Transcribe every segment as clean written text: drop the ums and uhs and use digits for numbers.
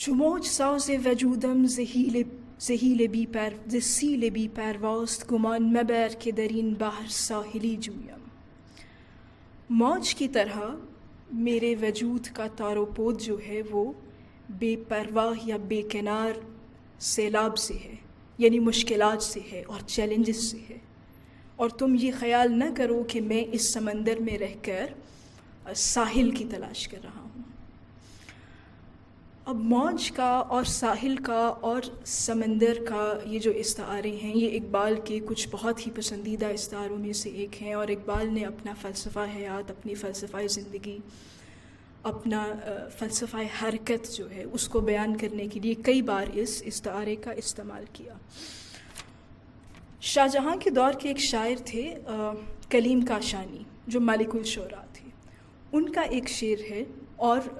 چو موج ساز وجودم ز سیل بی پرواست گمان مبر کہ در این بحر ساحلی جویم. موج کی طرح میرے وجود کا تار و پود جو ہے وہ بے پرواہ یا بے کنار سیلاب سے ہے، یعنی مشکلات سے ہے اور چیلنجز سے ہے. اور تم یہ خیال نہ کرو کہ میں اس سمندر میں رہ کر ساحل کی تلاش کر رہا ہوں. اب موج کا اور ساحل کا اور سمندر کا یہ جو استعارے ہیں یہ اقبال کے کچھ بہت ہی پسندیدہ استعاروں میں سے ایک ہیں، اور اقبال نے اپنا فلسفہ حیات، اپنی فلسفہ زندگی، اپنا فلسفہ حرکت جو ہے اس کو بیان کرنے کے لیے کئی بار اس استعارے کا استعمال کیا. شاہ جہاں کے دور کے ایک شاعر تھے کلیم کاشانی جو ملک الشعراء تھے. ان کا ایک شعر ہے اور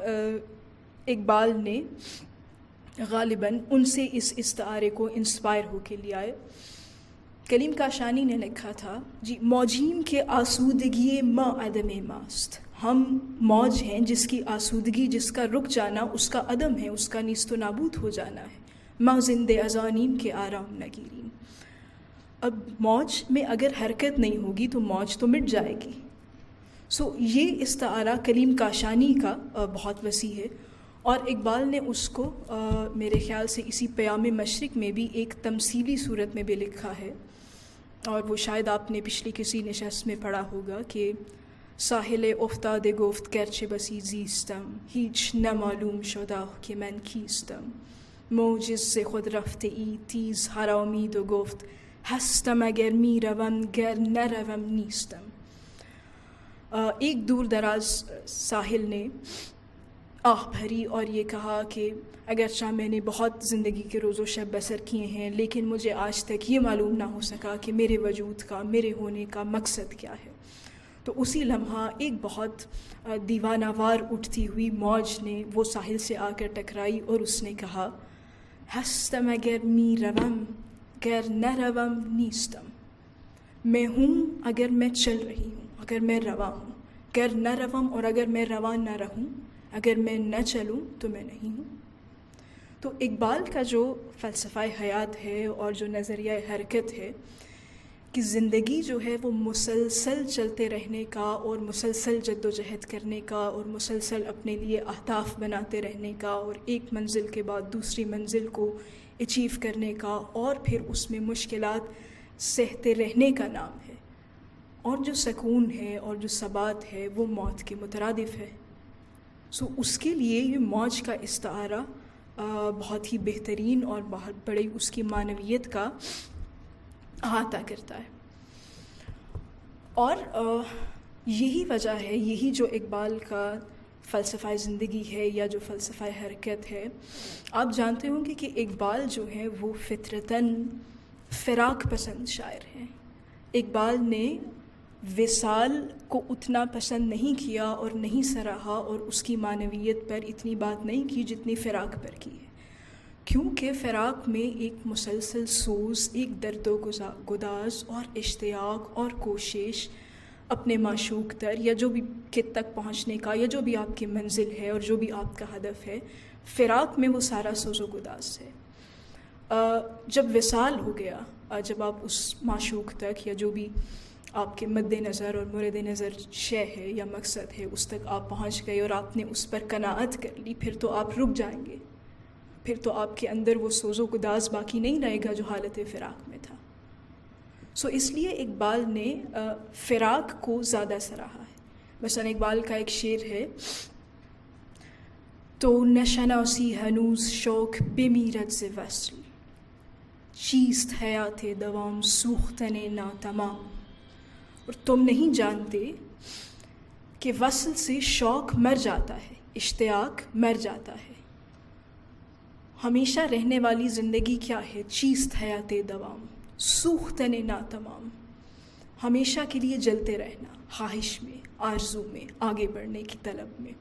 اقبال نے غالباً ان سے اس استعارے کو انسپائر ہو کے لیا ہے. کلیم کاشانی نے لکھا تھا جی موجیم کے آسودگی ما عدم ماست. ہم موج ہیں جس کی آسودگی، جس کا رک جانا اس کا عدم ہے، اس کا نیست و نابود ہو جانا ہے. ما زند ازانیم کے آرام نگیرین. اب موج میں اگر حرکت نہیں ہوگی تو موج تو مٹ جائے گی. یہ استعارہ کلیم کاشانی کا بہت وسیع ہے، اور اقبال نے اس کو میرے خیال سے اسی پیام مشرق میں بھی ایک تمثیلی صورت میں بھی لکھا ہے، اور وہ شاید آپ نے پچھلی کسی نشست میں پڑھا ہوگا کہ ساحل افتاد گفت گرچه بسی زیستم هیچ نمعلوم شده که من کیستم. موج ز خود رفته ای تیز حرامید و گفت هستم اگر میروم گر نروم نیستم. ایک دور دراز ساحل نے آہ بھری اور یہ کہا کہ اگرچہ میں نے بہت زندگی کے روز و شب بسر کیے ہیں لیکن مجھے آج تک یہ معلوم نہ ہو سکا کہ میرے وجود کا، میرے ہونے کا مقصد کیا ہے. تو اسی لمحہ ایک بہت دیوانہ وار اٹھتی ہوئی موج نے وہ ساحل سے آ کر ٹکرائی اور اس نے کہا ہستم اگر می روم گر نروم نیستم. میں ہوں اگر میں چل رہی ہوں، اگر میں رواں ہوں. گر نہ روم، اور اگر میں رواں نہ رہوں، اگر میں نہ چلوں تو میں نہیں ہوں. تو اقبال کا جو فلسفہ حیات ہے اور جو نظریہ حرکت ہے کہ زندگی جو ہے وہ مسلسل چلتے رہنے کا اور مسلسل جد و جہد کرنے کا اور مسلسل اپنے لیے اہداف بناتے رہنے کا اور ایک منزل کے بعد دوسری منزل کو اچیو کرنے کا اور پھر اس میں مشکلات سہتے رہنے کا نام ہے. اور جو سکون ہے اور جو ثبات ہے وہ موت کے مترادف ہے. اس کے لیے یہ موج کا استعارہ بہت ہی بہترین اور بہت بڑی اس کی معنویت کا احاطہ کرتا ہے. اور یہی وجہ ہے، یہی جو اقبال کا فلسفہ زندگی ہے یا جو فلسفہ حرکت ہے. آپ جانتے ہوں گے کہ اقبال جو ہے وہ فطرتاً فراق پسند شاعر ہیں. اقبال نے وصال کو اتنا پسند نہیں کیا اور نہیں سراہا اور اس کی معنویت پر اتنی بات نہیں کی جتنی فراق پر کی ہے، کیونکہ فراق میں ایک مسلسل سوز، ایک درد و گداز اور اشتیاق اور کوشش اپنے معشوق تر یا جو بھی کت تک پہنچنے کا یا جو بھی آپ کی منزل ہے اور جو بھی آپ کا ہدف ہے، فراق میں وہ سارا سوز و گداز ہے. جب وصال ہو گیا، جب آپ اس معشوق تک یا جو بھی آپ کے مد نظر اور مورد نظر شے ہے یا مقصد ہے اس تک آپ پہنچ گئے اور آپ نے اس پر قناعت کر لی، پھر تو آپ رک جائیں گے. پھر تو آپ کے اندر وہ سوز و گداز باقی نہیں رہے گا جو حالت فراق میں تھا. اس لیے اقبال نے فراق کو زیادہ سراہا ہے. مثلا اقبال کا ایک شعر ہے تو نشناسی ہنوز شوق بمیرد ز وصل چیست حیات دوام سوختن ناتمام. اور تم نہیں جانتے کہ وصل سے شوق مر جاتا ہے، اشتیاق مر جاتا ہے. ہمیشہ رہنے والی زندگی کیا ہے؟ چیست حیات دوام سوختن ناتمام. ہمیشہ کے لیے جلتے رہنا، خواہش میں، آرزو میں، آگے بڑھنے کی طلب میں.